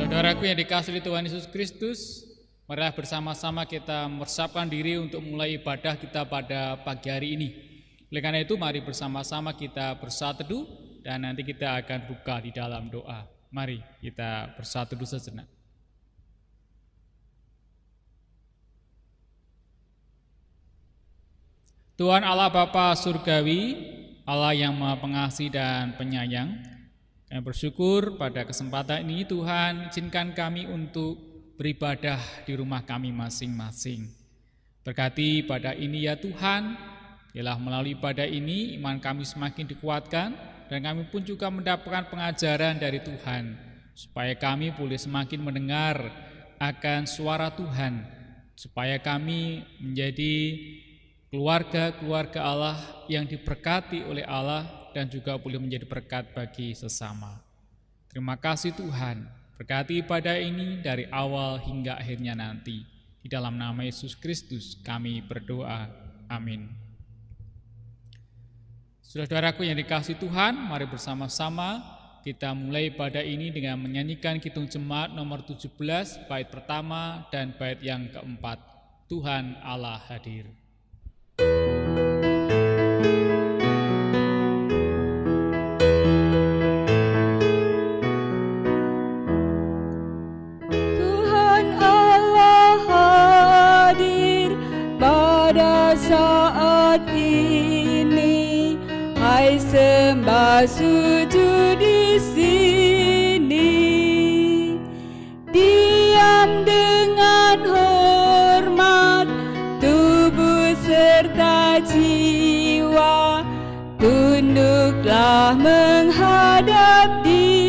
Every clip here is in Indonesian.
Saudaraku yang dikasihi Tuhan Yesus Kristus, marilah bersama-sama kita mempersiapkan diri untuk mulai ibadah kita pada pagi hari ini. Oleh karena itu, mari bersama-sama kita bersatu teduh dan nanti kita akan buka di dalam doa. Mari kita bersatu teduh sejenak. Tuhan Allah Bapa Surgawi, Allah yang Maha Pengasih dan Penyayang, kami bersyukur pada kesempatan ini Tuhan izinkan kami untuk beribadah di rumah kami masing-masing. Berkati pada ini ya Tuhan, ialah melalui ibadah ini iman kami semakin dikuatkan dan kami pun juga mendapatkan pengajaran dari Tuhan, supaya kami boleh semakin mendengar akan suara Tuhan, supaya kami menjadi keluarga-keluarga Allah yang diberkati oleh Allah dan juga boleh menjadi berkat bagi sesama. Terima kasih Tuhan, berkati ibadah ini dari awal hingga akhirnya nanti. Di dalam nama Yesus Kristus kami berdoa. Amin. Saudara-saudaraku yang dikasihi Tuhan, mari bersama-sama kita mulai ibadah ini dengan menyanyikan Kidung Jemaat nomor 17, bait pertama dan bait yang keempat. Tuhan Allah hadir. Saat ini, hai sembah sujud di sini, diam dengan hormat, tubuh serta jiwa, tunduklah menghadap Dia.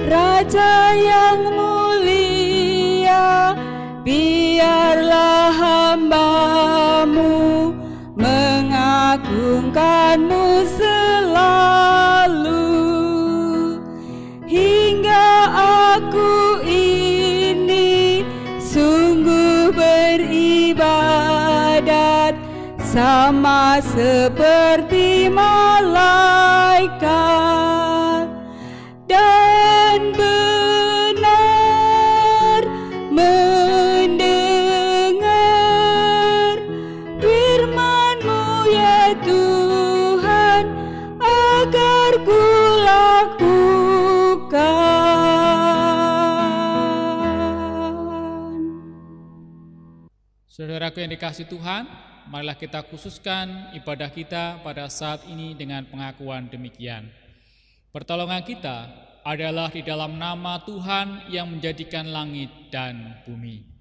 Raja yang mulia, biarlah hamba-Mu mengagungkan-Mu selalu, hingga aku ini sungguh beribadat sama seperti malaikat, dan benar mendengar firman-Mu ya Tuhan, agar ku lakukan. Saudaraku yang dikasihi Tuhan, marilah kita khususkan ibadah kita pada saat ini dengan pengakuan demikian. Pertolongan kita adalah di dalam nama Tuhan yang menjadikan langit dan bumi.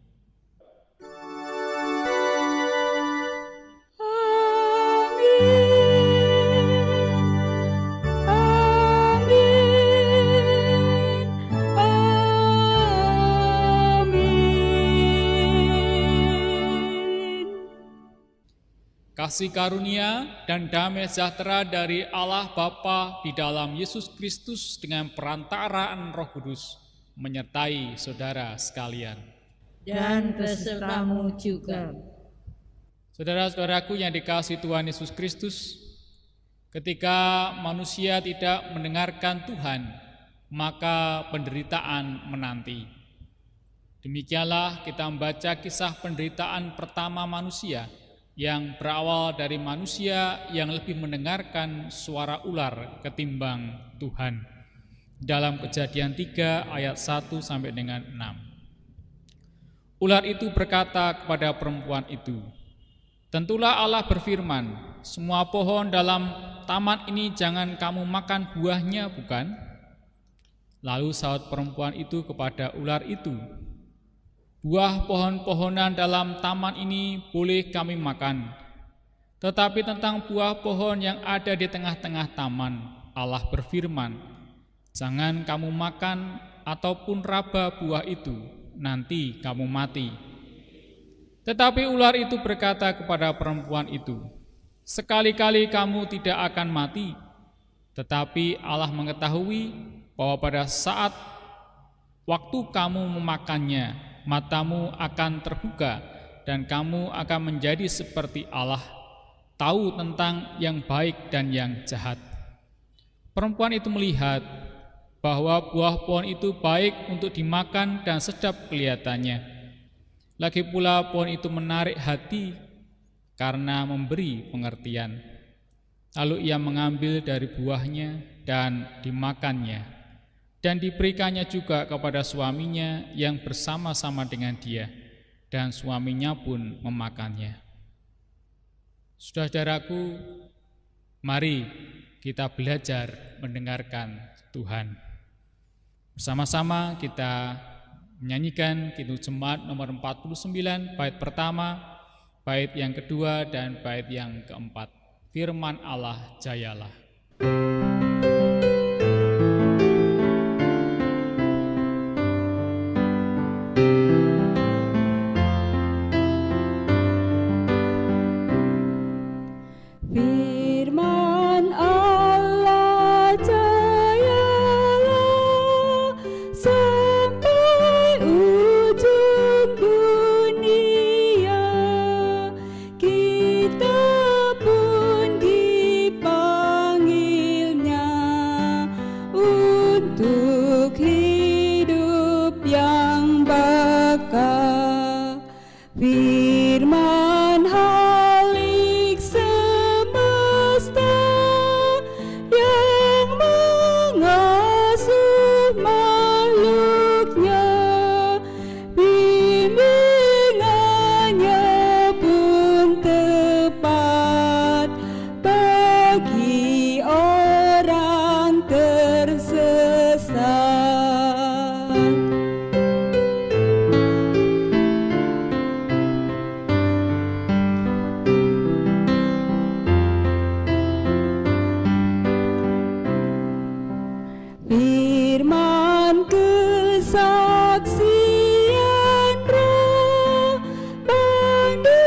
Kasih karunia dan damai sejahtera dari Allah Bapa di dalam Yesus Kristus dengan perantaraan Roh Kudus menyertai saudara sekalian. Dan besertamu juga. Saudara-saudaraku yang dikasihi Tuhan Yesus Kristus, ketika manusia tidak mendengarkan Tuhan, maka penderitaan menanti. Demikianlah kita membaca kisah penderitaan pertama manusia, yang berawal dari manusia yang lebih mendengarkan suara ular ketimbang Tuhan. Dalam Kejadian 3 ayat 1 sampai dengan 6. Ular itu berkata kepada perempuan itu, "Tentulah Allah berfirman, semua pohon dalam taman ini jangan kamu makan buahnya, bukan?" Lalu sahut perempuan itu kepada ular itu, "Buah pohon-pohonan dalam taman ini boleh kami makan, tetapi tentang buah pohon yang ada di tengah-tengah taman, Allah berfirman, jangan kamu makan ataupun raba buah itu, nanti kamu mati." Tetapi ular itu berkata kepada perempuan itu, "Sekali-kali kamu tidak akan mati, tetapi Allah mengetahui bahwa pada saat waktu kamu memakannya, matamu akan terbuka dan kamu akan menjadi seperti Allah, tahu tentang yang baik dan yang jahat." Perempuan itu melihat bahwa buah pohon itu baik untuk dimakan dan sedap kelihatannya. Lagi pula pohon itu menarik hati karena memberi pengertian. Lalu ia mengambil dari buahnya dan dimakannya, dan diberikannya juga kepada suaminya yang bersama-sama dengan dia, dan suaminya pun memakannya. Saudara-saudaraku, mari kita belajar mendengarkan Tuhan. Bersama-sama kita menyanyikan Kidung Jemaat nomor 49, bait pertama, bait yang kedua, dan bait yang keempat. Firman Allah jayalah. Firman Allah jayalah sampai ujung dunia. Kita pun dipanggilnya untuk hidup yang bakal. Firman Halik semesta yang mengasuh makhluknya, bimbingannya pun tepat bagi orang tersesat. Firman kesaksian Roh, pandu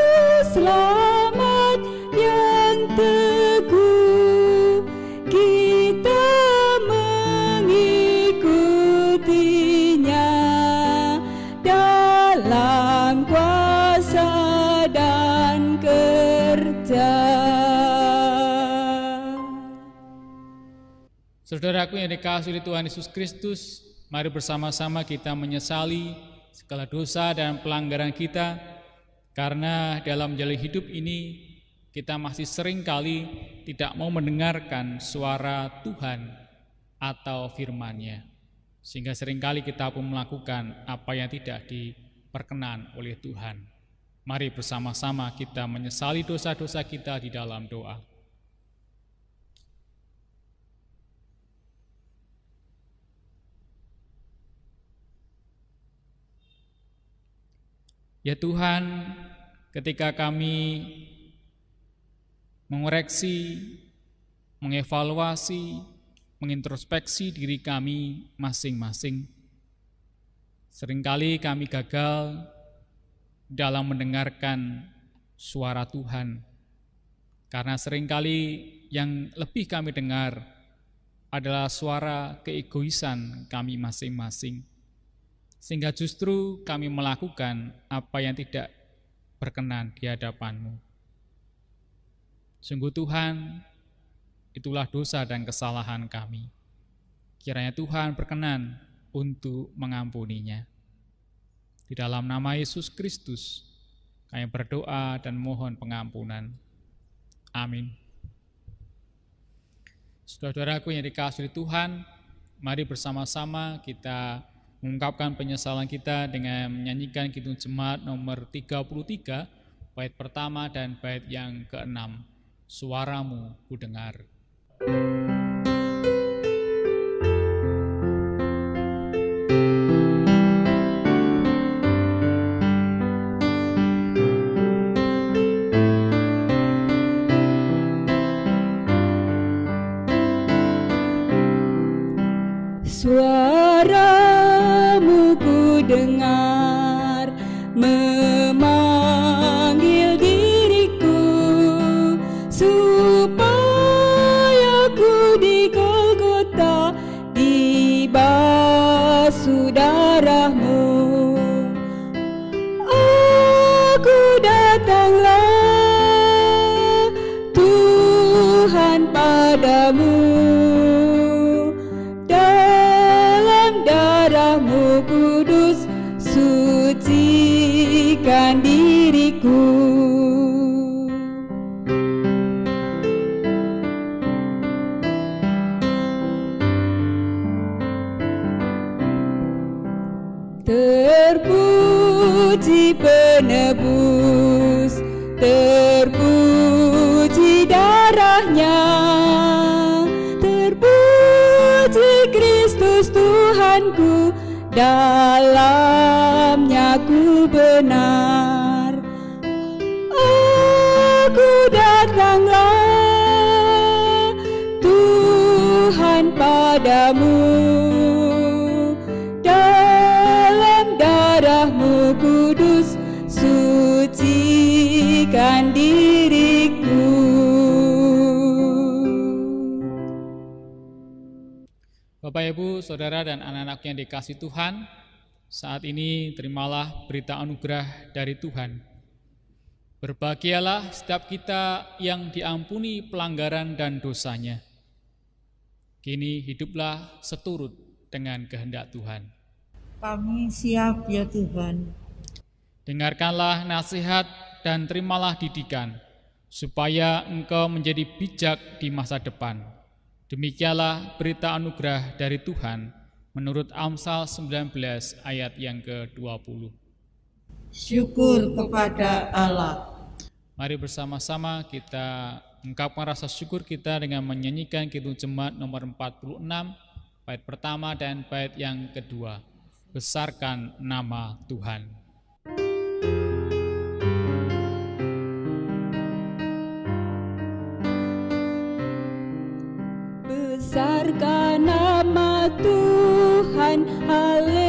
selamat yang teguh, kita mengikutinya dalam kuasa dan kerja. Saudaraku yang dikasihi Tuhan Yesus Kristus, mari bersama-sama kita menyesali segala dosa dan pelanggaran kita, karena dalam jalan hidup ini kita masih sering kali tidak mau mendengarkan suara Tuhan atau firman-Nya, sehingga seringkali kita pun melakukan apa yang tidak diperkenan oleh Tuhan. Mari bersama-sama kita menyesali dosa-dosa kita di dalam doa. Ya Tuhan, ketika kami mengoreksi, mengevaluasi, mengintrospeksi diri kami masing-masing, seringkali kami gagal dalam mendengarkan suara Tuhan, karena seringkali yang lebih kami dengar adalah suara keegoisan kami masing-masing, sehingga justru kami melakukan apa yang tidak berkenan di hadapan-Mu. Sungguh Tuhan, itulah dosa dan kesalahan kami. Kiranya Tuhan berkenan untuk mengampuninya. Di dalam nama Yesus Kristus, kami berdoa dan mohon pengampunan. Amin. Saudara-saudaraku yang dikasihi Tuhan, mari bersama-sama kita mengungkapkan penyesalan kita dengan menyanyikan Kidung Jemaat nomor 33, bait pertama dan bait yang ke-6. Suaramu ku dengar. Suaramu ku dengar memanggil diriku supaya ku di Golgota dibasuh darah-Mu. Aku datanglah Tuhan padamu, dalam darah-Mu kudus sucikan diriku. Terpuji penebus, terpuji darahnya, terpuji Kristus Tuhanku, dalamnya ku benar. Aku datanglah Tuhan padamu, dalam darah-Mu kudus sucikan diriku. Bapak, Ibu, Saudara, dan anak-anak yang dikasihi Tuhan, saat ini terimalah berita anugerah dari Tuhan. Berbahagialah setiap kita yang diampuni pelanggaran dan dosanya. Kini hiduplah seturut dengan kehendak Tuhan. Kami siap ya Tuhan. Dengarkanlah nasihat dan terimalah didikan, supaya engkau menjadi bijak di masa depan. Demikianlah berita anugerah dari Tuhan menurut Amsal 19 ayat yang ke-20. Syukur kepada Allah. Mari bersama-sama kita ungkapkan rasa syukur kita dengan menyanyikan Kidung Jemaat nomor 46, bait pertama dan bait yang kedua. Besarkan nama Tuhan. Besarkan nama Tuhan, haleluya.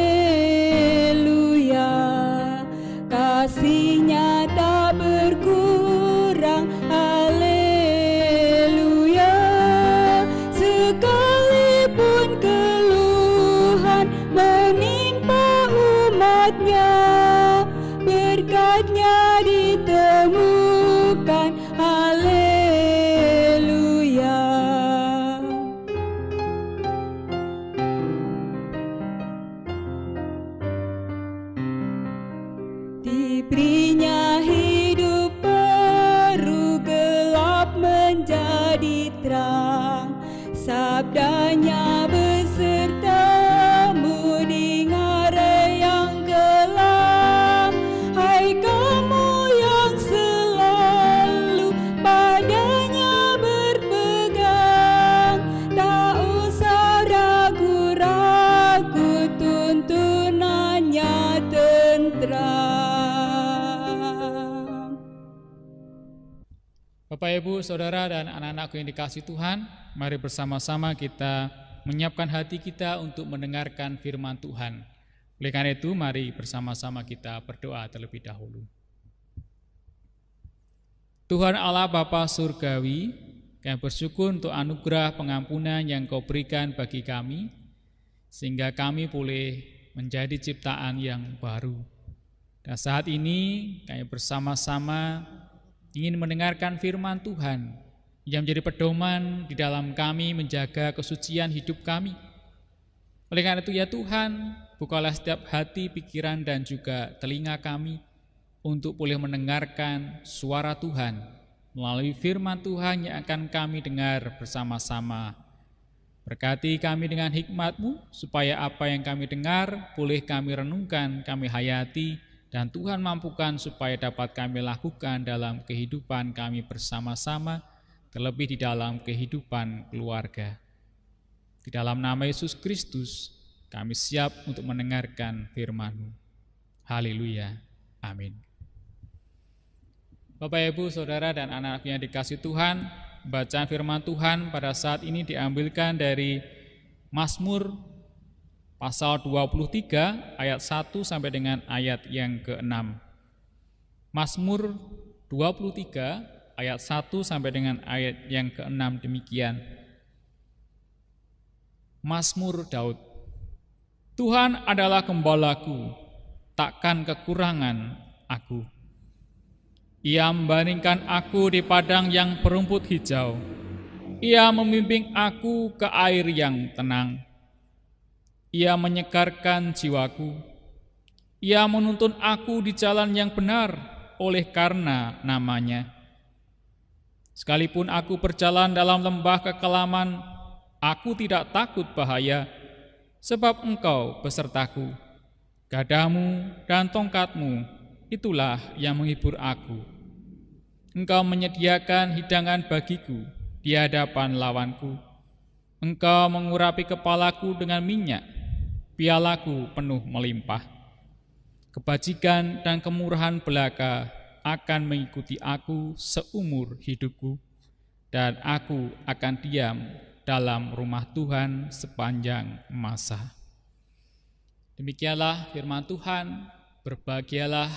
Kasih-Nya tak berkurang, haleluya. Sekalipun keluhan menimpa umat-Nya, berkat-Nya ditemukan, haleluya. Diberinya hidup baru, gelap menjadi terang. Sabdanya besertamu di ngarai yang kelam. Hai kamu yang selalu padanya berpegang, tak usah ragu-ragu, tuntunannya tentram. Bapak, Ibu, Saudara, dan anak-anakku yang dikasihi Tuhan, mari bersama-sama kita menyiapkan hati kita untuk mendengarkan firman Tuhan. Oleh karena itu, mari bersama-sama kita berdoa terlebih dahulu. Tuhan Allah Bapa Surgawi, kami bersyukur untuk anugerah pengampunan yang Kau berikan bagi kami, sehingga kami boleh menjadi ciptaan yang baru. Dan saat ini kami bersama-sama ingin mendengarkan firman Tuhan yang menjadi pedoman di dalam kami menjaga kesucian hidup kami. Oleh karena itu ya Tuhan, bukalah setiap hati, pikiran, dan juga telinga kami untuk boleh mendengarkan suara Tuhan melalui firman Tuhan yang akan kami dengar bersama-sama. Berkati kami dengan hikmat-Mu, supaya apa yang kami dengar boleh kami renungkan, kami hayati, dan Tuhan mampukan supaya dapat kami lakukan dalam kehidupan kami bersama-sama, terlebih di dalam kehidupan keluarga. Di dalam nama Yesus Kristus, kami siap untuk mendengarkan firman-Mu. Haleluya. Amin. Bapak, Ibu, Saudara, dan anak-anak yang dikasihi Tuhan, bacaan firman Tuhan pada saat ini diambilkan dari Mazmur pasal 23 ayat 1 sampai dengan ayat yang ke-6. Mazmur 23 ayat 1 sampai dengan ayat yang ke-6 demikian. Mazmur Daud. Tuhan adalah gembalaku, takkan kekurangan aku. Ia membaringkan aku di padang yang berumput hijau. Ia membimbing aku ke air yang tenang. Ia menyegarkan jiwaku. Ia menuntun aku di jalan yang benar oleh karena namanya. Sekalipun aku berjalan dalam lembah kekelaman, aku tidak takut bahaya, sebab Engkau besertaku. Gadamu dan tongkatmu, itulah yang menghibur aku. Engkau menyediakan hidangan bagiku di hadapan lawanku. Engkau mengurapi kepalaku dengan minyak, pialaku penuh melimpah. Kebajikan dan kemurahan belaka akan mengikuti aku seumur hidupku, dan aku akan diam dalam rumah Tuhan sepanjang masa. Demikianlah firman Tuhan. Berbahagialah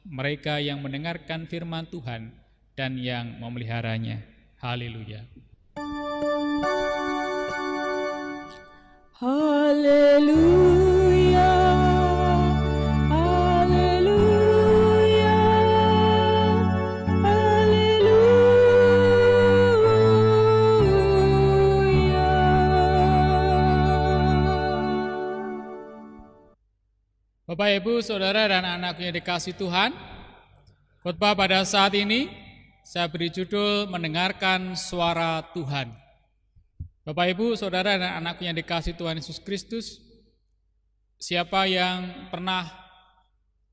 mereka yang mendengarkan firman Tuhan dan yang memeliharanya. Haleluya. Haleluya. Haleluya. Haleluya. Bapak, Ibu, Saudara, dan anakku yang dikasihi Tuhan, khotbah pada saat ini saya beri judul mendengarkan suara Tuhan. Bapak, Ibu, Saudara, dan anakku yang dikasihi Tuhan Yesus Kristus, siapa yang pernah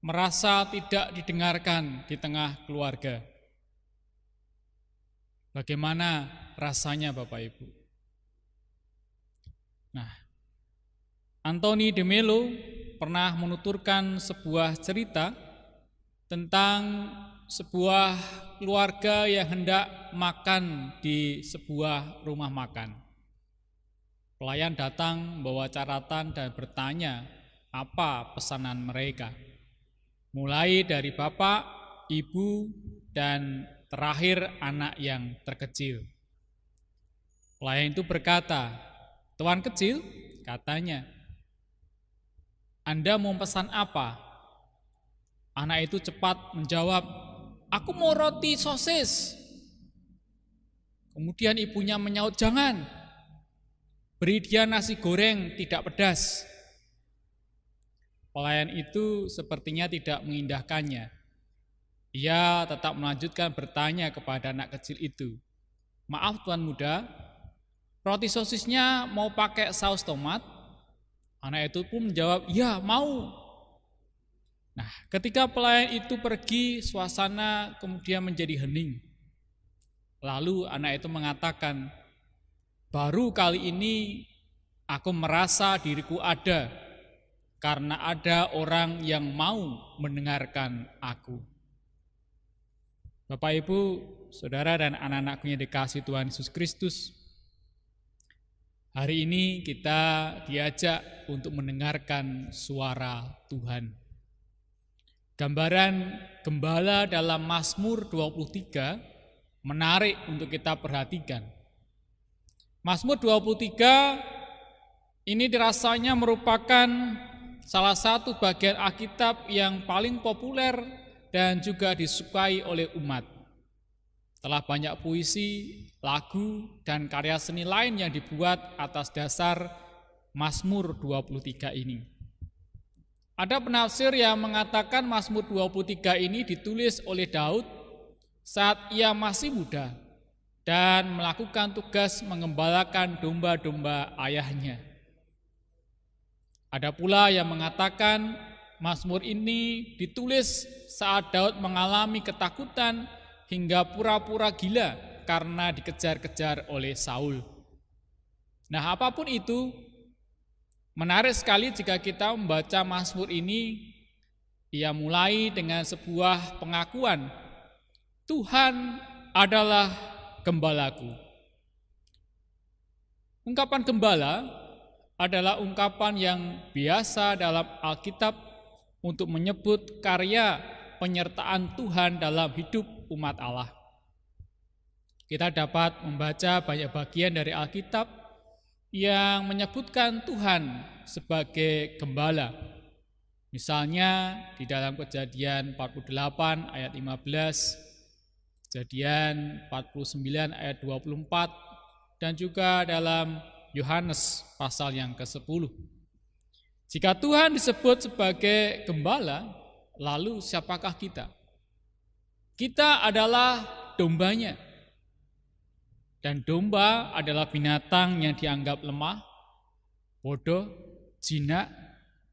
merasa tidak didengarkan di tengah keluarga? Bagaimana rasanya, Bapak, Ibu? Nah, Anthony de Mello pernah menuturkan sebuah cerita tentang sebuah keluarga yang hendak makan di sebuah rumah makan. Pelayan datang membawa catatan dan bertanya apa pesanan mereka. Mulai dari bapak, ibu, dan terakhir anak yang terkecil. Pelayan itu berkata, "Tuan kecil," katanya, "Anda mau pesan apa?" Anak itu cepat menjawab, "Aku mau roti sosis." Kemudian ibunya menyaut, "Jangan, beri dia nasi goreng tidak pedas." Pelayan itu sepertinya tidak mengindahkannya. Ia tetap melanjutkan bertanya kepada anak kecil itu, "Maaf tuan muda, roti sosisnya mau pakai saus tomat?" Anak itu pun menjawab, "Ya, mau." Nah, ketika pelayan itu pergi, suasana kemudian menjadi hening. Lalu anak itu mengatakan, "Baru kali ini aku merasa diriku ada, karena ada orang yang mau mendengarkan aku." Bapak, Ibu, Saudara, dan anak-anakku yang dikasihi Tuhan Yesus Kristus, hari ini kita diajak untuk mendengarkan suara Tuhan. Gambaran gembala dalam Mazmur 23 menarik untuk kita perhatikan. Mazmur 23 ini dirasanya merupakan salah satu bagian Alkitab yang paling populer dan juga disukai oleh umat. Telah banyak puisi, lagu, dan karya seni lain yang dibuat atas dasar Mazmur 23 ini. Ada penafsir yang mengatakan Mazmur 23 ini ditulis oleh Daud saat ia masih muda dan melakukan tugas mengembalakan domba-domba ayahnya. Ada pula yang mengatakan Mazmur ini ditulis saat Daud mengalami ketakutan hingga pura-pura gila karena dikejar-kejar oleh Saul. Nah, apapun itu, menarik sekali jika kita membaca Mazmur ini. Ia mulai dengan sebuah pengakuan, "Tuhan adalah gembalaku." Ungkapan gembala adalah ungkapan yang biasa dalam Alkitab untuk menyebut karya penyertaan Tuhan dalam hidup umat Allah. Kita dapat membaca banyak bagian dari Alkitab yang menyebutkan Tuhan sebagai gembala. Misalnya di dalam Kejadian 48 ayat 15, Kejadian 49 ayat 24, dan juga dalam Yohanes pasal yang ke-10. Jika Tuhan disebut sebagai gembala, lalu siapakah kita? Kita adalah dombanya. Dan domba adalah binatang yang dianggap lemah, bodoh, jinak,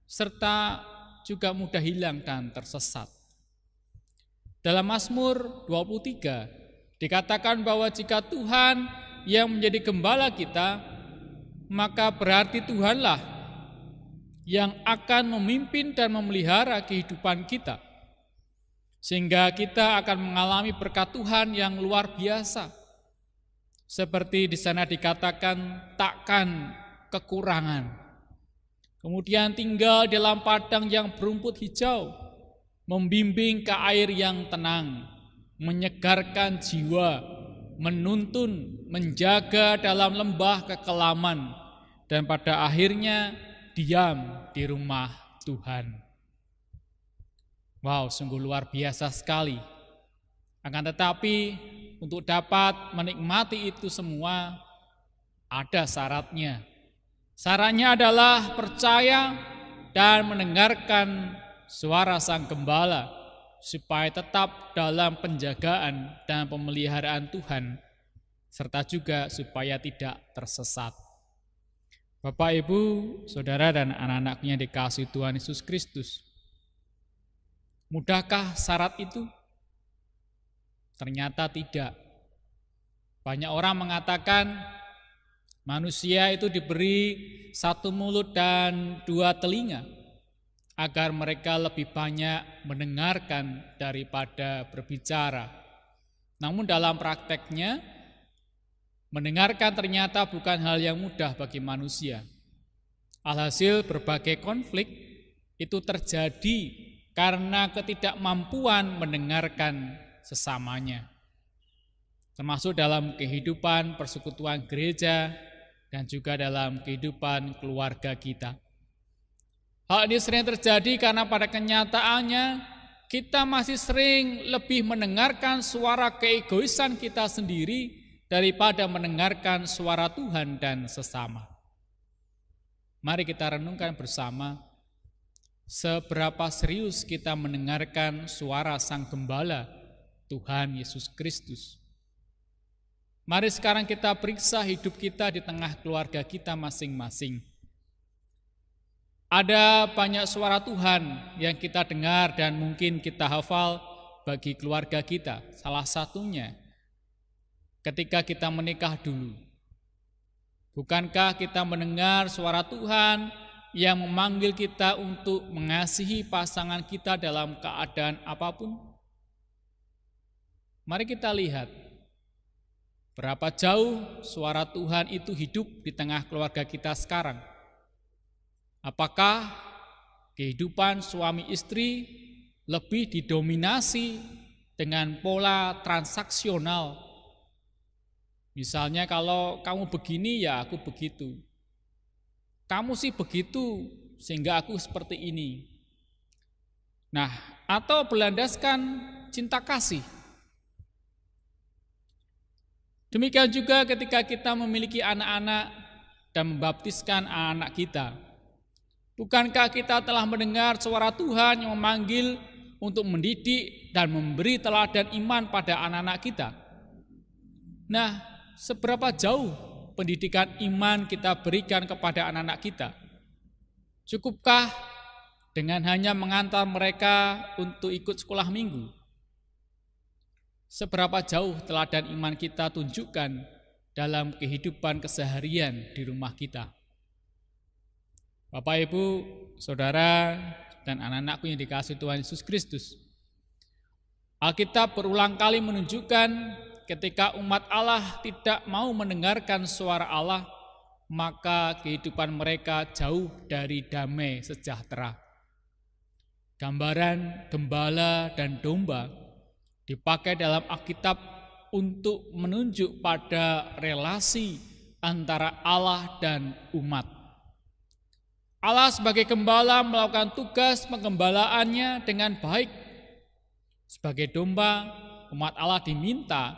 serta juga mudah hilang dan tersesat. Dalam Mazmur 23 dikatakan bahwa jika Tuhan yang menjadi gembala kita, maka berarti Tuhanlah yang akan memimpin dan memelihara kehidupan kita. Sehingga kita akan mengalami berkat Tuhan yang luar biasa. Seperti di sana dikatakan takkan kekurangan. Kemudian tinggal dalam padang yang berumput hijau, membimbing ke air yang tenang, menyegarkan jiwa, menuntun, menjaga dalam lembah kekelaman, dan pada akhirnya diam di rumah Tuhan. Wow, sungguh luar biasa sekali. Akan tetapi untuk dapat menikmati itu semua ada syaratnya. Syaratnya adalah percaya dan mendengarkan suara Sang Gembala, supaya tetap dalam penjagaan dan pemeliharaan Tuhan, serta juga supaya tidak tersesat. Bapak, Ibu, Saudara, dan anak-anaknya dikasihi Tuhan Yesus Kristus. Mudahkah syarat itu? Ternyata tidak. Banyak orang mengatakan manusia itu diberi satu mulut dan dua telinga, agar mereka lebih banyak mendengarkan daripada berbicara. Namun dalam prakteknya, mendengarkan ternyata bukan hal yang mudah bagi manusia. Alhasil berbagai konflik itu terjadi karena ketidakmampuan mendengarkan sesamanya. Termasuk dalam kehidupan persekutuan gereja dan juga dalam kehidupan keluarga kita. Hal ini sering terjadi karena pada kenyataannya kita masih sering lebih mendengarkan suara keegoisan kita sendiri daripada mendengarkan suara Tuhan dan sesama. Mari kita renungkan bersama, seberapa serius kita mendengarkan suara Sang Gembala, Tuhan Yesus Kristus. Mari sekarang kita periksa hidup kita di tengah keluarga kita masing-masing. Ada banyak suara Tuhan yang kita dengar dan mungkin kita hafal bagi keluarga kita. Salah satunya ketika kita menikah dulu. Bukankah kita mendengar suara Tuhan yang memanggil kita untuk mengasihi pasangan kita dalam keadaan apapun? Mari kita lihat berapa jauh suara Tuhan itu hidup di tengah keluarga kita sekarang. Apakah kehidupan suami istri lebih didominasi dengan pola transaksional? Misalnya kalau kamu begini ya aku begitu. Kamu sih begitu sehingga aku seperti ini. Nah, atau berlandaskan cinta kasih. Demikian juga ketika kita memiliki anak-anak dan membaptiskan anak-anak kita. Bukankah kita telah mendengar suara Tuhan yang memanggil untuk mendidik dan memberi teladan iman pada anak-anak kita? Nah, seberapa jauh pendidikan iman kita berikan kepada anak-anak kita? Cukupkah dengan hanya mengantar mereka untuk ikut sekolah minggu? Seberapa jauh teladan iman kita tunjukkan dalam kehidupan keseharian di rumah kita? Bapak, Ibu, Saudara, dan anak-anakku yang dikasihi Tuhan Yesus Kristus. Alkitab berulang kali menunjukkan ketika umat Allah tidak mau mendengarkan suara Allah, maka kehidupan mereka jauh dari damai sejahtera. Gambaran gembala dan domba dipakai dalam Alkitab untuk menunjuk pada relasi antara Allah dan umat. Allah sebagai gembala melakukan tugas penggembalaannya dengan baik. Sebagai domba, umat Allah diminta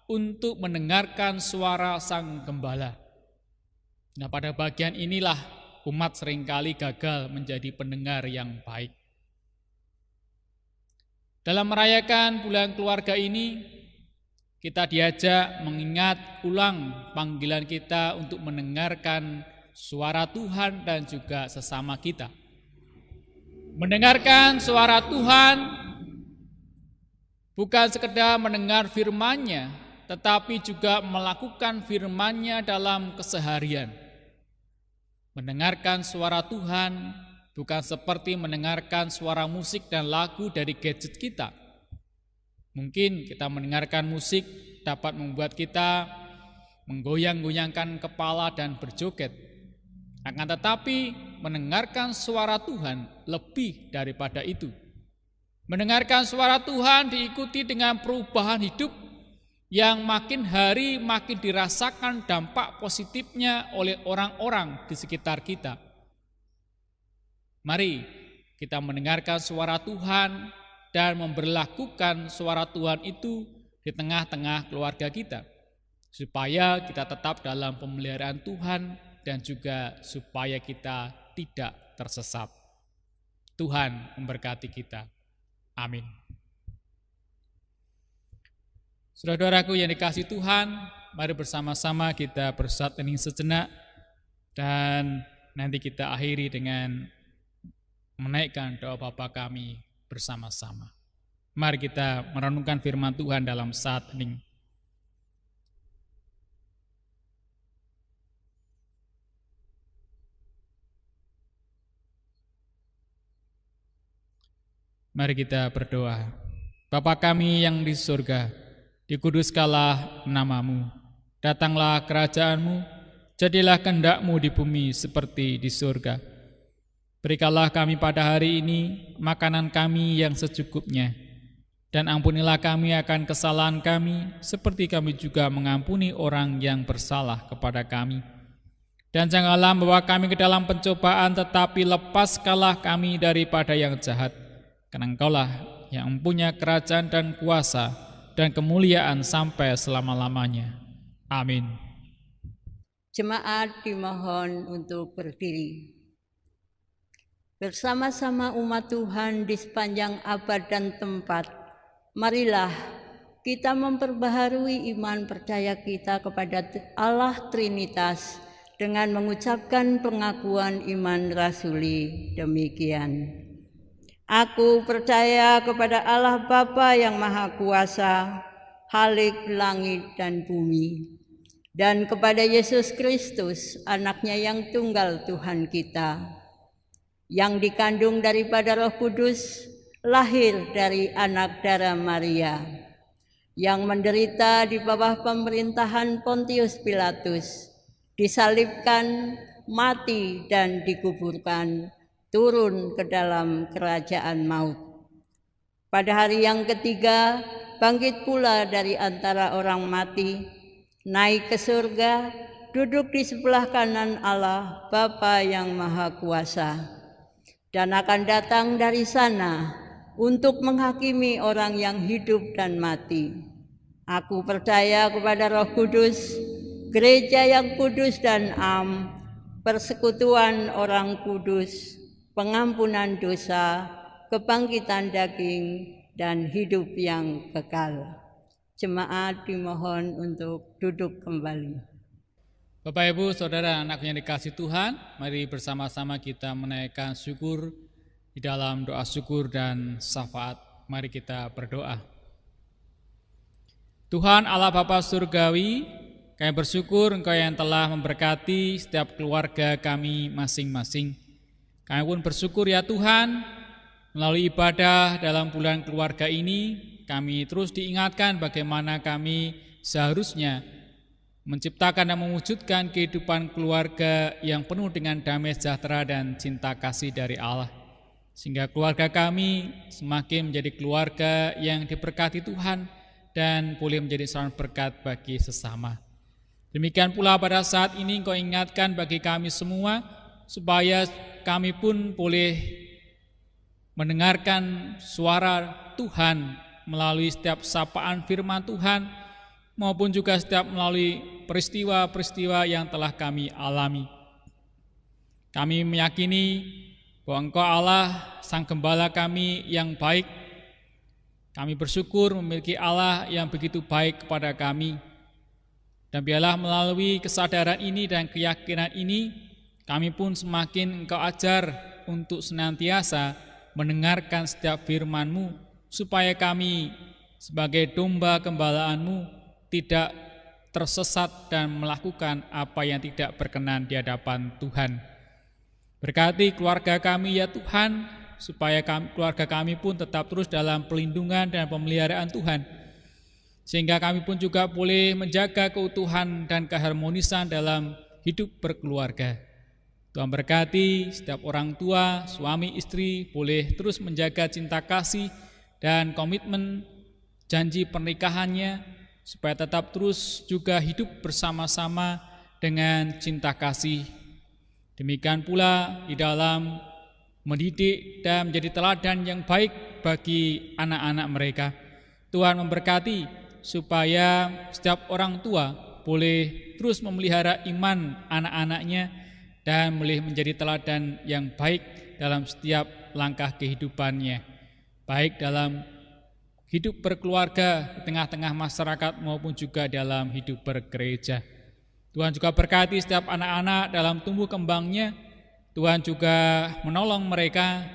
untuk mendengarkan suara sang gembala. Nah, pada bagian inilah umat seringkali gagal menjadi pendengar yang baik. Dalam merayakan bulan keluarga ini, kita diajak mengingat ulang panggilan kita untuk mendengarkan suara Tuhan dan juga sesama kita. Mendengarkan suara Tuhan bukan sekedar mendengar firman-Nya, tetapi juga melakukan firman-Nya dalam keseharian. Mendengarkan suara Tuhan bukan seperti mendengarkan suara musik dan lagu dari gadget kita. Mungkin kita mendengarkan musik dapat membuat kita menggoyang-goyangkan kepala dan berjoget. Akan tetapi mendengarkan suara Tuhan lebih daripada itu. Mendengarkan suara Tuhan diikuti dengan perubahan hidup yang makin hari makin dirasakan dampak positifnya oleh orang-orang di sekitar kita. Mari kita mendengarkan suara Tuhan dan memberlakukan suara Tuhan itu di tengah-tengah keluarga kita, supaya kita tetap dalam pemeliharaan Tuhan dan juga supaya kita tidak tersesat. Tuhan memberkati kita. Amin. Saudara-saudaraku yang dikasihi Tuhan, mari bersama-sama kita bersatu hening sejenak dan nanti kita akhiri dengan menaikkan doa Bapa kami bersama-sama. Mari kita merenungkan firman Tuhan dalam saat hening. Mari kita berdoa. Bapa kami yang di surga, dikuduskanlah nama-Mu, datanglah kerajaan-Mu, jadilah kehendak-Mu di bumi seperti di surga. Berikanlah kami pada hari ini makanan kami yang secukupnya, dan ampunilah kami akan kesalahan kami, seperti kami juga mengampuni orang yang bersalah kepada kami. Dan janganlah membawa kami ke dalam pencobaan, tetapi lepaskanlah kami daripada yang jahat. Karena Engkaulah yang mempunyai kerajaan dan kuasa dan kemuliaan sampai selama-lamanya. Amin. Jemaat dimohon untuk berdiri. Bersama-sama umat Tuhan di sepanjang abad dan tempat, marilah kita memperbaharui iman percaya kita kepada Allah Trinitas dengan mengucapkan pengakuan iman rasuli demikian. Aku percaya kepada Allah Bapa yang Maha Kuasa, Khalik langit dan bumi, dan kepada Yesus Kristus, anaknya yang tunggal Tuhan kita, yang dikandung daripada Roh Kudus, lahir dari anak darah Maria, yang menderita di bawah pemerintahan Pontius Pilatus, disalibkan, mati dan dikuburkan, turun ke dalam kerajaan maut. Pada hari yang ketiga, bangkit pula dari antara orang mati, naik ke surga, duduk di sebelah kanan Allah Bapa yang Maha Kuasa, dan akan datang dari sana untuk menghakimi orang yang hidup dan mati. Aku percaya kepada Roh Kudus, gereja yang kudus dan am, persekutuan orang kudus, pengampunan dosa, kebangkitan daging, dan hidup yang kekal. Jemaat dimohon untuk duduk kembali. Bapak, Ibu, Saudara, anak yang dikasihi Tuhan, mari bersama-sama kita menaikkan syukur di dalam doa syukur dan syafaat. Mari kita berdoa. Tuhan Allah Bapa Surgawi, kami bersyukur Engkau yang telah memberkati setiap keluarga kami masing-masing. Kami pun bersyukur ya Tuhan, melalui ibadah dalam bulan keluarga ini, kami terus diingatkan bagaimana kami seharusnya menciptakan dan mewujudkan kehidupan keluarga yang penuh dengan damai sejahtera dan cinta kasih dari Allah. Sehingga keluarga kami semakin menjadi keluarga yang diberkati Tuhan dan boleh menjadi saluran berkat bagi sesama. Demikian pula pada saat ini Engkau ingatkan bagi kami semua supaya kami pun boleh mendengarkan suara Tuhan melalui setiap sapaan firman Tuhan maupun juga setiap melalui peristiwa-peristiwa yang telah kami alami. Kami meyakini bahwa Engkau Allah, Sang Gembala kami yang baik. Kami bersyukur memiliki Allah yang begitu baik kepada kami. Dan biarlah melalui kesadaran ini dan keyakinan ini, kami pun semakin Engkau ajar untuk senantiasa mendengarkan setiap firman-Mu, supaya kami sebagai domba gembala-Mu tidak tersesat dan melakukan apa yang tidak berkenan di hadapan Tuhan. Berkati keluarga kami ya Tuhan, supaya keluarga kami pun tetap terus dalam perlindungan dan pemeliharaan Tuhan, sehingga kami pun juga boleh menjaga keutuhan dan keharmonisan dalam hidup berkeluarga. Tuhan berkati setiap orang tua, suami, istri boleh terus menjaga cinta kasih dan komitmen janji pernikahannya, supaya tetap terus juga hidup bersama-sama dengan cinta kasih. Demikian pula di dalam mendidik dan menjadi teladan yang baik bagi anak-anak mereka. Tuhan memberkati supaya setiap orang tua boleh terus memelihara iman anak-anaknya dan boleh menjadi teladan yang baik dalam setiap langkah kehidupannya, baik dalam hidup berkeluarga di tengah-tengah masyarakat maupun juga dalam hidup bergereja. Tuhan juga berkati setiap anak-anak dalam tumbuh kembangnya. Tuhan juga menolong mereka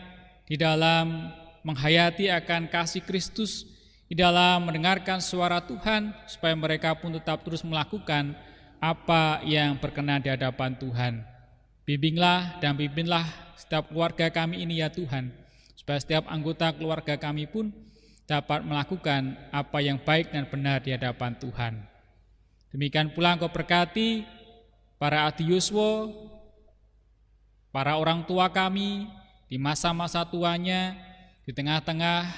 di dalam menghayati akan kasih Kristus, di dalam mendengarkan suara Tuhan, supaya mereka pun tetap terus melakukan apa yang berkenan di hadapan Tuhan. Bimbinglah dan pimpinlah setiap keluarga kami ini ya Tuhan, supaya setiap anggota keluarga kami pun dapat melakukan apa yang baik dan benar di hadapan Tuhan. Demikian pula Engkau berkati para adiuswo, para orang tua kami di masa-masa tuanya, di tengah-tengah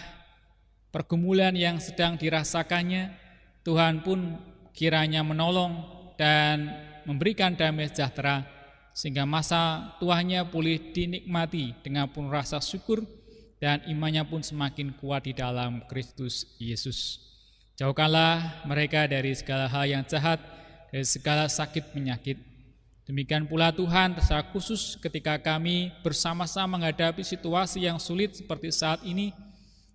pergumulan yang sedang dirasakannya. Tuhan pun kiranya menolong dan memberikan damai sejahtera, sehingga masa tuanya boleh dinikmati dengan penuh rasa syukur dan imannya pun semakin kuat di dalam Kristus Yesus. Jauhkanlah mereka dari segala hal yang jahat, dari segala sakit penyakit. Demikian pula Tuhan, secara khusus ketika kami bersama-sama menghadapi situasi yang sulit seperti saat ini,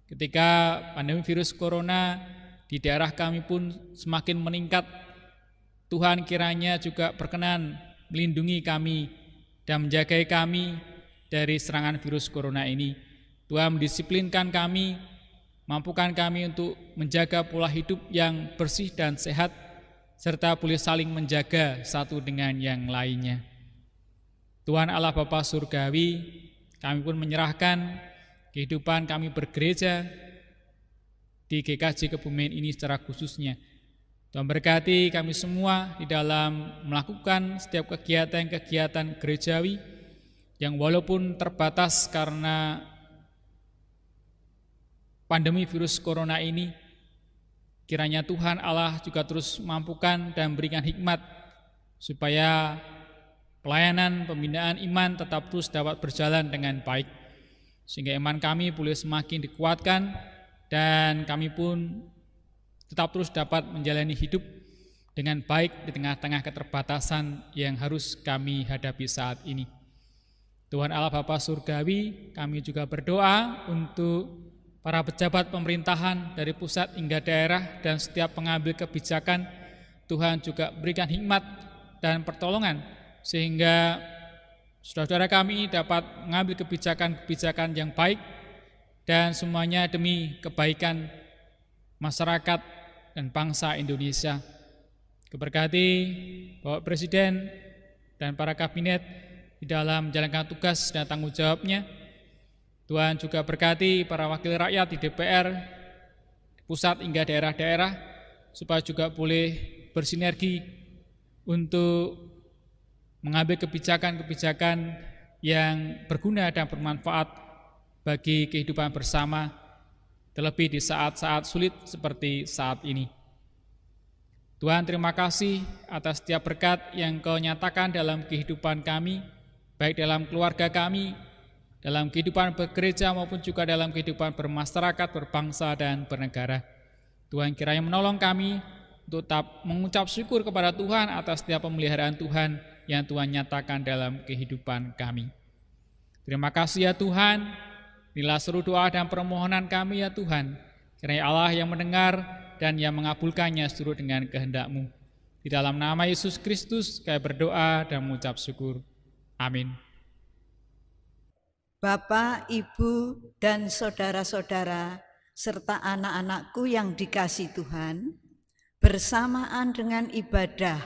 ketika pandemi virus corona di daerah kami pun semakin meningkat, Tuhan kiranya juga berkenan melindungi kami dan menjaga kami dari serangan virus corona ini. Tuhan mendisiplinkan kami, mampukan kami untuk menjaga pola hidup yang bersih dan sehat, serta boleh saling menjaga satu dengan yang lainnya. Tuhan Allah Bapa Surgawi, kami pun menyerahkan kehidupan kami bergereja di GKJ Kebumen ini secara khususnya. Tuhan berkati kami semua di dalam melakukan setiap kegiatan-kegiatan gerejawi yang walaupun terbatas karena pandemi virus corona ini, kiranya Tuhan Allah juga terus mampukan dan berikan hikmat supaya pelayanan pembinaan iman tetap terus dapat berjalan dengan baik, sehingga iman kami boleh semakin dikuatkan dan kami pun tetap terus dapat menjalani hidup dengan baik di tengah-tengah keterbatasan yang harus kami hadapi saat ini. Tuhan Allah Bapa Surgawi, kami juga berdoa untuk para pejabat pemerintahan dari pusat hingga daerah dan setiap pengambil kebijakan. Tuhan juga berikan hikmat dan pertolongan sehingga saudara-saudara kami dapat mengambil kebijakan-kebijakan yang baik dan semuanya demi kebaikan masyarakat dan bangsa Indonesia. Keberkati Bapak Presiden dan para kabinet di dalam menjalankan tugas dan tanggung jawabnya. Tuhan juga berkati para wakil rakyat di DPR, di pusat hingga daerah-daerah, supaya juga boleh bersinergi untuk mengambil kebijakan-kebijakan yang berguna dan bermanfaat bagi kehidupan bersama, terlebih di saat-saat sulit seperti saat ini. Tuhan, terima kasih atas setiap berkat yang Kau nyatakan dalam kehidupan kami, baik dalam keluarga kami, dalam kehidupan bergereja maupun juga dalam kehidupan bermasyarakat, berbangsa, dan bernegara. Tuhan kiranya menolong kami untuk tetap mengucap syukur kepada Tuhan atas setiap pemeliharaan Tuhan yang Tuhan nyatakan dalam kehidupan kami. Terima kasih ya Tuhan, inilah seluruh doa dan permohonan kami ya Tuhan. Kiranya Allah yang mendengar dan yang mengabulkannya seturut dengan kehendak-Mu. Di dalam nama Yesus Kristus kami berdoa dan mengucap syukur. Amin. Bapak, Ibu, dan saudara-saudara, serta anak-anakku yang dikasihi Tuhan, bersamaan dengan ibadah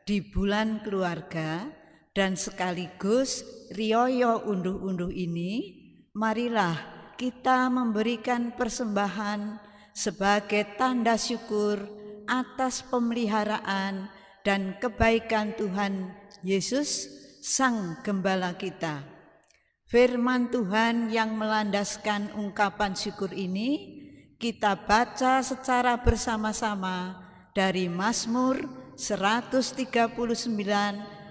di bulan keluarga dan sekaligus rioyo unduh-unduh ini, marilah kita memberikan persembahan sebagai tanda syukur atas pemeliharaan dan kebaikan Tuhan Yesus, Sang Gembala kita. Firman Tuhan yang melandaskan ungkapan syukur ini kita baca secara bersama-sama dari Mazmur 139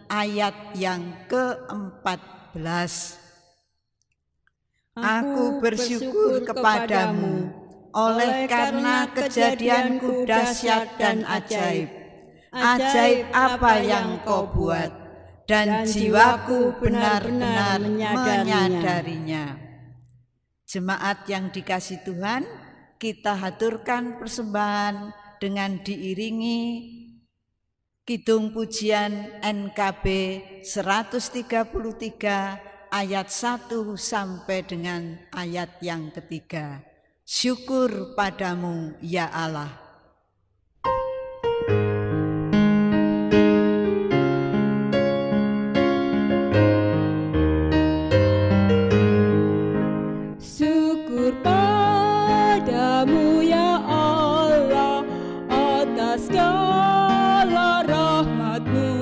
ayat yang ke-14. Aku bersyukur kepadamu oleh karena kejadianku dahsyat dan ajaib. Ajaib apa yang Kau buat, dan jiwaku benar-benar menyadarinya. Jemaat yang dikasihi Tuhan, kita haturkan persembahan dengan diiringi kidung pujian NKB 133 ayat 1 sampai dengan ayat yang ketiga. Syukur padamu ya Allah. Syukur padamu ya Allah atas segala rahmat-Mu.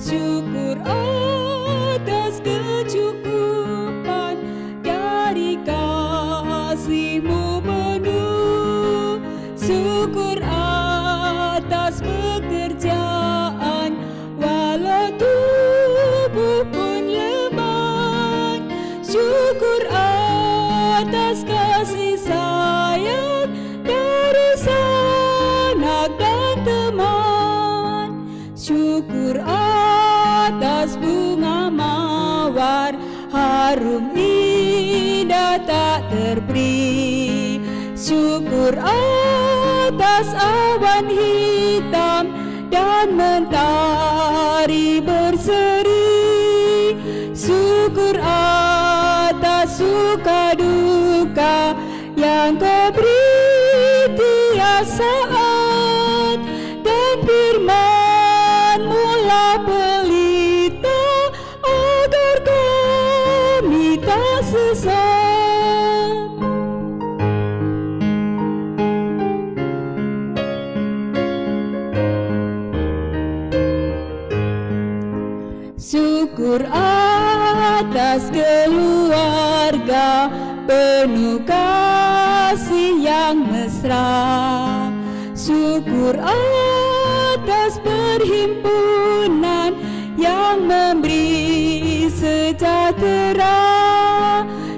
Syukur atas kecukupan dari kasih-Mu penuh. Syukur atas pekerjaan walau tubuh pun lemah. Syukur atas kasih sayang dari sanak dan teman. Syukur atas bunga mawar harum indah tak terperi. Syukur atas awan hitam dan mentari berseri. Syukur atas suka duka yang Kau beri tiap saat, dan firman-Mu lah pelita agar kami tak sesat. Syukur atas keluarga penuh kasih yang mesra. Syukur atas perhimpunan yang memberi sejahtera.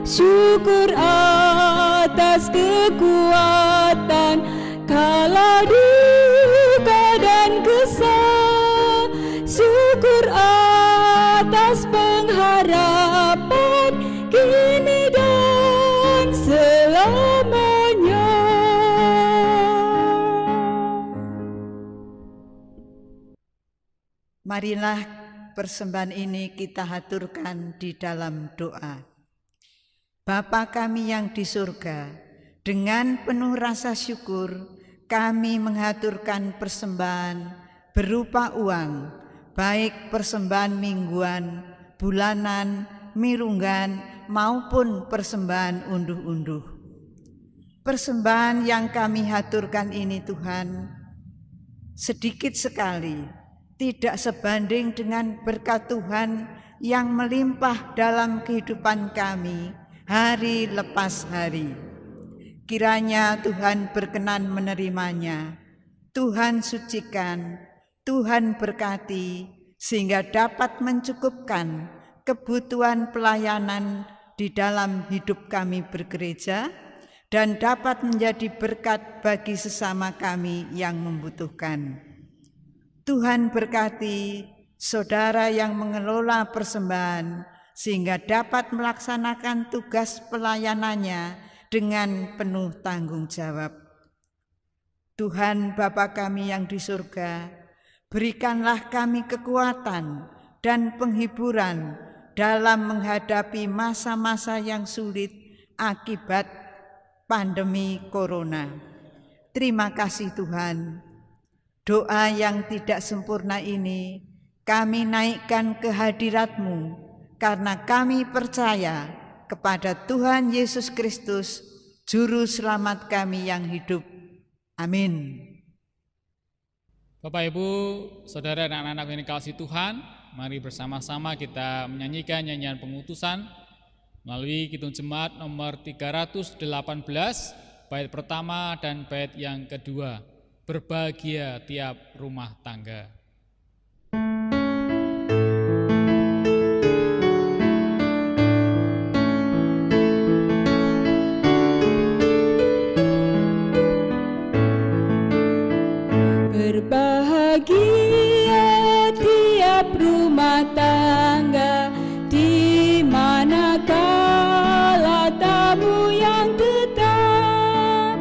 Syukur atas kekuatan kala duka dan kesal. Syukur atas pengharapan kini dan selamanya. Marilah persembahan ini kita haturkan di dalam doa. Bapa kami yang di surga, dengan penuh rasa syukur kami menghaturkan persembahan berupa uang, baik persembahan mingguan, bulanan, mirunggan, maupun persembahan unduh-unduh. Persembahan yang kami haturkan ini Tuhan, sedikit sekali, tidak sebanding dengan berkat Tuhan yang melimpah dalam kehidupan kami hari lepas hari. Kiranya Tuhan berkenan menerimanya, Tuhan sucikan, Tuhan berkati, sehingga dapat mencukupkan kebutuhan pelayanan di dalam hidup kami bergereja dan dapat menjadi berkat bagi sesama kami yang membutuhkan. Tuhan berkati saudara yang mengelola persembahan sehingga dapat melaksanakan tugas pelayanannya dengan penuh tanggung jawab. Tuhan Bapa kami yang di surga, berikanlah kami kekuatan dan penghiburan dalam menghadapi masa-masa yang sulit akibat pandemi corona. Terima kasih Tuhan. Doa yang tidak sempurna ini kami naikkan ke hadirat-Mu karena kami percaya kepada Tuhan Yesus Kristus, Juru Selamat kami yang hidup. Amin. Bapak, Ibu, Saudara dan anak-anak yang dikasihi Tuhan, mari bersama-sama kita menyanyikan nyanyian pengutusan melalui Kidung Jemaat nomor 318, bait pertama dan bait yang kedua. Berbahagia tiap rumah tangga. Berbahagia tiap rumah tangga, di mana kala tamu yang tetap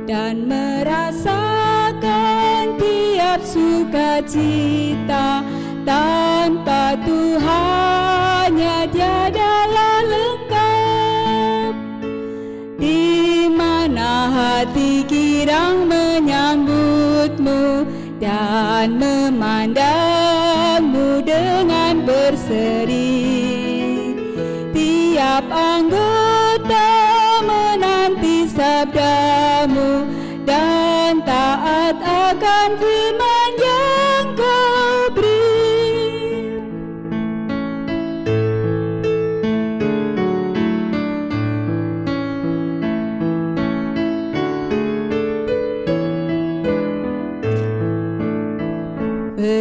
dan merasakan tiap sukacita. Tanpa Tuhannya tiadalah lengkap. Di mana hati girang menyambutmu dan memandangmu dengan berseri. Tiap anggota menanti sabdamu dan taat akan firman yang kau beri.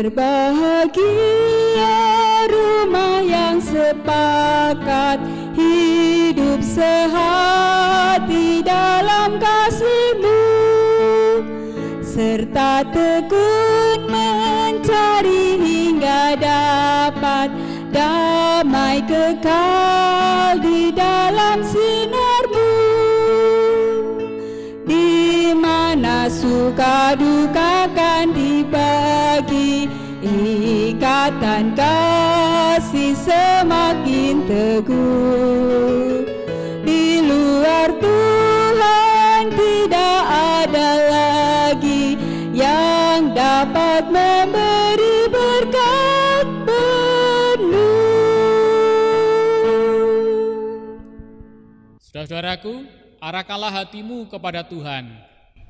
Berbahagia rumah yang sepakat, hidup sehati dalam kasih-Mu, serta tekun mencari hingga dapat damai kekal di dalam sinar-Mu, di mana suka duka kan dibagi, ikatan kasih semakin teguh. Di luar Tuhan tidak ada lagi yang dapat memberi berkat penuh. Saudara-saudaraku, arahkanlah hatimu kepada Tuhan.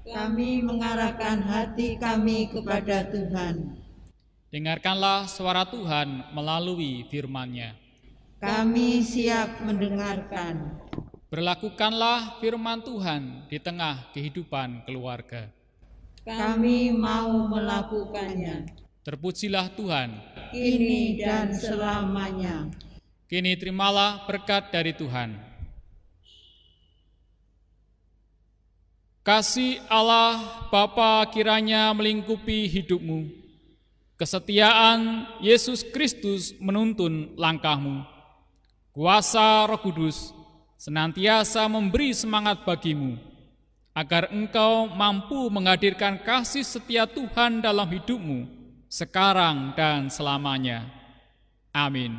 Kami mengarahkan hati kami kepada Tuhan. Dengarkanlah suara Tuhan melalui firman-Nya. Kami siap mendengarkan. Berlakukanlah firman Tuhan di tengah kehidupan keluarga. Kami mau melakukannya. Terpujilah Tuhan. Kini dan selamanya. Kini terimalah berkat dari Tuhan. Kasih Allah Bapa kiranya melingkupi hidupmu. Kesetiaan Yesus Kristus menuntun langkahmu. Kuasa Roh Kudus senantiasa memberi semangat bagimu, agar engkau mampu menghadirkan kasih setia Tuhan dalam hidupmu, sekarang dan selamanya. Amin.